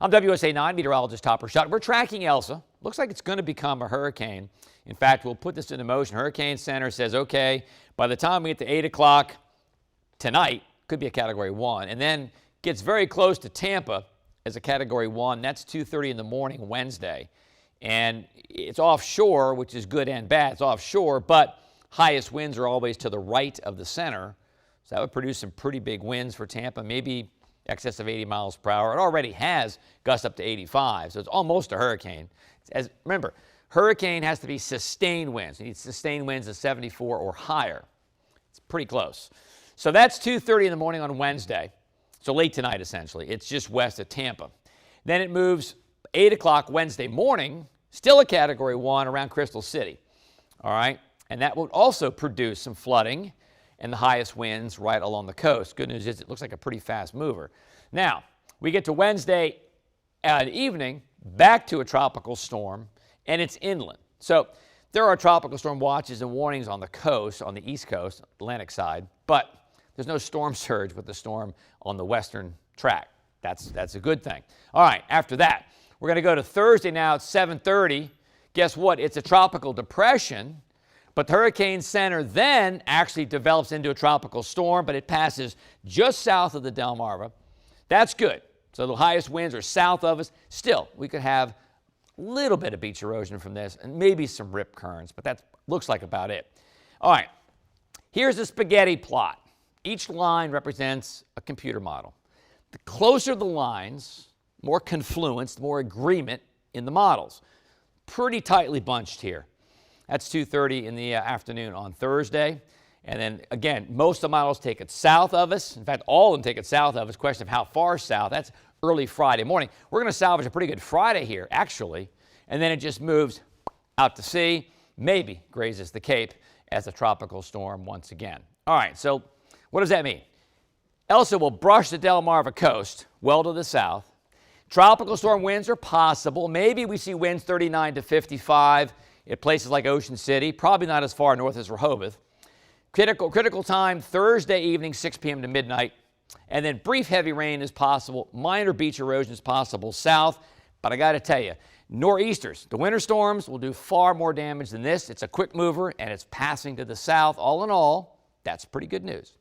I'm WSA 9 meteorologist Topper Shot. We're tracking Elsa. Looks like it's going to become a hurricane. In fact, we'll put this into motion. Hurricane Center says, okay, by the time we get to 8 o'clock tonight, could be a Category 1, and then gets very close to Tampa as a Category 1. That's 2:30 in the morning Wednesday. And it's offshore, which is good and bad. It's offshore, but highest winds are always to the right of the center. So that would produce some pretty big winds for Tampa, maybe excess of 80 miles per hour. It already has gusts up to 85, so it's almost a hurricane. Remember, hurricane has to be sustained winds. You need sustained winds of 74 or higher. It's pretty close. So that's 2:30 in the morning on Wednesday. So late tonight, essentially. It's just west of Tampa. Then it moves 8 o'clock Wednesday morning, still a Category 1 around Crystal City. All right? And that will also produce some flooding and the highest winds right along the coast. Good news is it looks like a pretty fast mover. Now, we get to Wednesday evening, back to a tropical storm, and it's inland. So there are tropical storm watches and warnings on the coast, on the east coast, Atlantic side, but there's no storm surge with the storm on the western track. That's a good thing. All right, after that, we're going to go to Thursday now at 7:30. Guess what? It's a tropical depression. But the Hurricane Center then actually develops into a tropical storm, but it passes just south of the Delmarva. That's good. So the highest winds are south of us. Still, we could have a little bit of beach erosion from this and maybe some rip currents, but that looks like about it. All right, here's the spaghetti plot. Each line represents a computer model. The closer the lines, more confluence, more agreement in the models. Pretty tightly bunched here. That's 2:30 in the afternoon on Thursday. And then, again, most of the models take it south of us. In fact, all of them take it south of us. Question of how far south. That's early Friday morning. We're going to salvage a pretty good Friday here, actually. And then it just moves out to sea, maybe grazes the Cape as a tropical storm once again. All right, so what does that mean? Elsa will brush the Delmarva coast well to the south. Tropical storm winds are possible. Maybe we see winds 39 to 55 at places like Ocean City, probably not as far north as Rehoboth. Critical time Thursday evening, 6 p.m. to midnight. And then brief heavy rain is possible. Minor beach erosion is possible south. But I got to tell you, nor'easters, the winter storms, will do far more damage than this. It's a quick mover, and it's passing to the south. All in all, that's pretty good news.